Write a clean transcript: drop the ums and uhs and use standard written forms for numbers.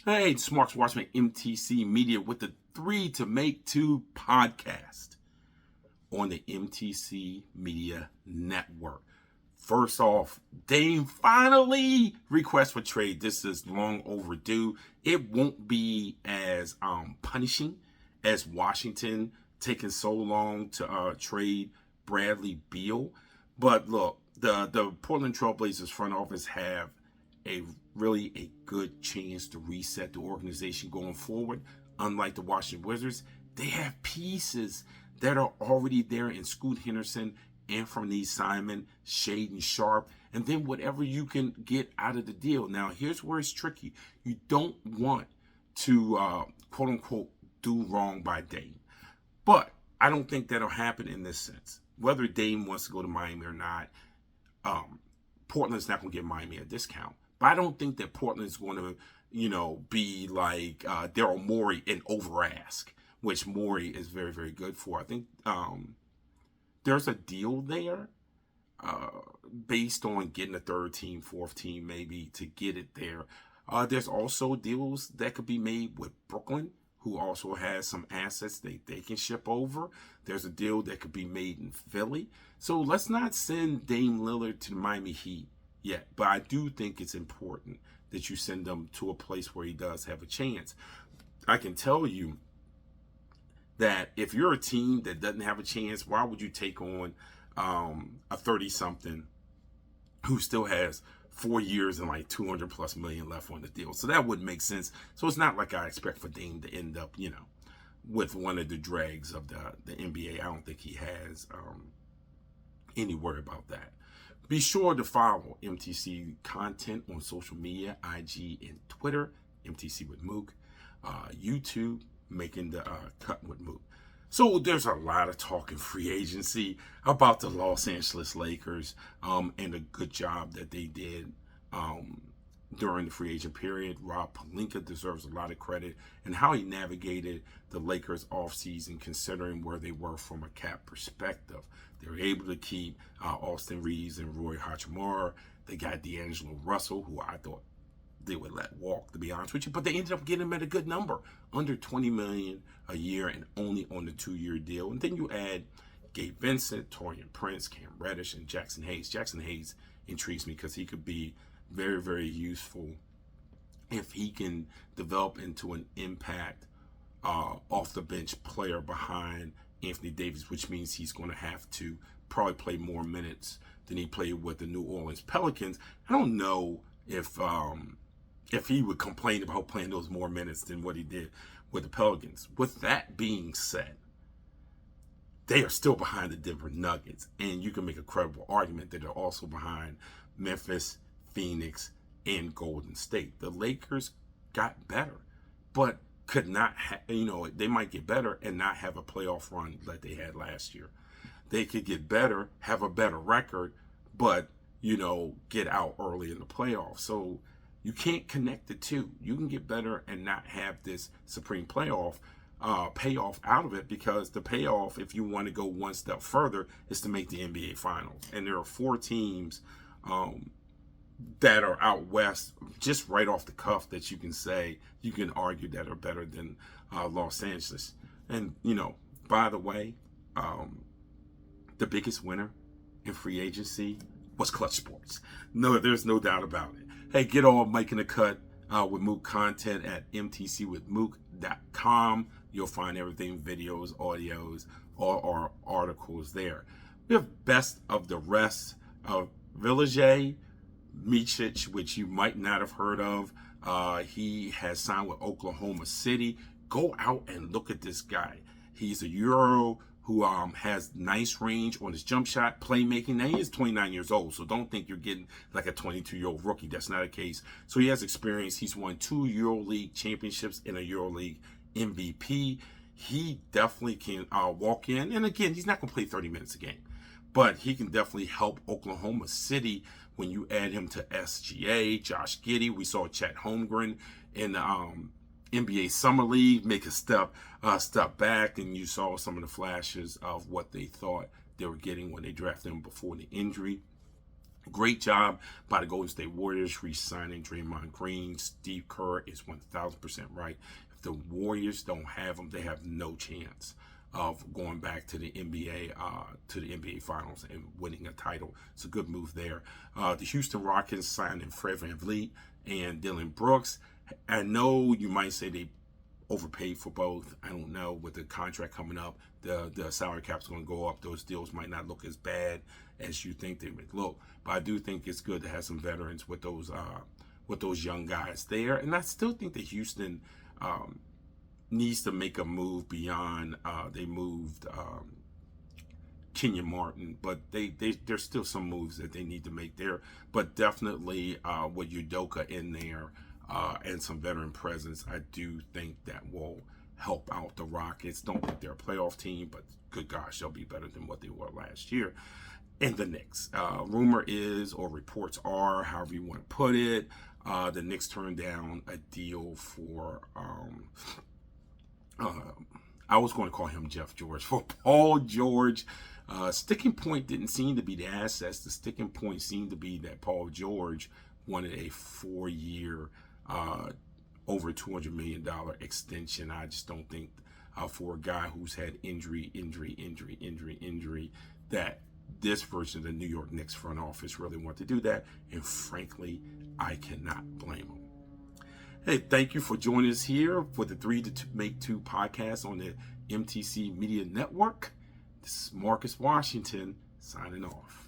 Hey, it's Marks Watchman, MTC Media with the 3 to Make 2 podcast on the MTC Media Network. First off, Dame finally request for trade. This is long overdue. It won't be as punishing as Washington taking so long to trade Bradley Beal. But look, the Portland Trailblazers front office have a good chance to reset the organization going forward. Unlike the Washington Wizards, they have pieces that are already there in Scoot Henderson, Anthony Simon, Shaden Sharp, and then whatever you can get out of the deal. Now, here's where it's tricky. You don't want to, quote unquote, do wrong by Dame. But I don't think that'll happen in this sense. Whether Dame wants to go to Miami or not, Portland's not going to give Miami a discount. But I don't think that Portland's going to, be like Daryl Morey and over ask, which Morey is very, very good for. I think there's a deal there based on getting a third team, fourth team, maybe to get it there. There's also deals that could be made with Brooklyn, who also has some assets they can ship over. There's a deal that could be made in Philly. So let's not send Dame Lillard to the Miami Heat yet. But I do think it's important that you send him to a place where he does have a chance. I can tell you that if you're a team that doesn't have a chance, why would you take on a 30-something who still has 4 years and like 200 plus million left on the deal? So that wouldn't make sense. So it's not like I expect for Dame to end up, with one of the dregs of the NBA. I don't think he has any worry about that. Be sure to follow MTC content on social media, IG and Twitter, MTC with Mook, YouTube, Making the Cut with Mook. So there's a lot of talk in free agency about the Los Angeles Lakers and the good job that they did during the free agent period. Rob Pelinka deserves a lot of credit and how he navigated the Lakers offseason, considering where they were from a cap perspective. They were able to keep Austin Reeves and Roy Hachimura. They got D'Angelo Russell, who I thought they would let walk, to be honest with you, but they ended up getting him at a good number, under $20 million a year and only on the 2-year deal. And then you add Gabe Vincent, Taurean Prince, Cam Reddish, and Jackson Hayes. Jackson Hayes intrigues me because he could be very, very useful if he can develop into an impact off the bench player behind Anthony Davis, which means he's going to have to probably play more minutes than he played with the New Orleans Pelicans. I don't know if he would complain about playing those more minutes than what he did with the Pelicans. With that being said, they are still behind the Denver Nuggets, and you can make a credible argument that they're also behind Memphis, Phoenix, and Golden State. The Lakers got better, but could not they might get better and not have a playoff run like they had last year. They could get better, have a better record, but get out early in the playoffs. So you can't connect the two. You can get better and not have this supreme payoff out of it, because the payoff, if you want to go one step further, is to make the NBA Finals. And there are 4 teams that are out west, just right off the cuff, that you can argue that are better than Los Angeles. And by the way, the biggest winner in free agency was Clutch Sports. No, there's no doubt about it. Hey, get all Making the Cut with Mook content at mtcwithmook.com. You'll find everything, videos, audios, all our articles there. We have Best of the Rest of Villaje Micic, which you might not have heard of. He has signed with Oklahoma City. Go out and look at this guy. He's a Euro who has nice range on his jump shot, playmaking. Now, he is 29 years old, so don't think you're getting like a 22-year-old rookie. That's not the case. So he has experience. He's won 2 EuroLeague championships and a EuroLeague MVP. He definitely can walk in. And again, he's not going to play 30 minutes a game, but he can definitely help Oklahoma City when you add him to SGA, Josh Giddey. We saw Chet Holmgren in the NBA Summer League make a step back, and you saw some of the flashes of what they thought they were getting when they drafted him before the injury. Great job by the Golden State Warriors re-signing Draymond Green. Steve Kerr is 1,000% right. If the Warriors don't have him, they have no chance of going back to the NBA Finals and winning a title. It's a good move there. The Houston Rockets signing Fred VanVleet and Dillon Brooks. I know you might say they overpaid for both. I don't know. With the contract coming up, the salary cap's going to go up. Those deals might not look as bad as you think they would look. But I do think it's good to have some veterans with those young guys there. And I still think that Houston needs to make a move beyond. They moved Kenyon Martin, but there's still some moves that they need to make there. But definitely with Udoka in there and some veteran presence, I do think that will help out the Rockets. Don't think they're a playoff team, but good gosh, they'll be better than what they were last year. And the Knicks, rumor is, or reports are, however you want to put it, the Knicks turned down a deal for I was going to call him Jeff George, for Paul George. Sticking point didn't seem to be the assets. The sticking point seemed to be that Paul George wanted a 4-year, over $200 million extension. I just don't think for a guy who's had injury, that this version of the New York Knicks front office really want to do that. And frankly, I cannot blame them. Hey, thank you for joining us here for the 3 to Make 2 podcast on the MTC Media Network. This is Marcus Washington signing off.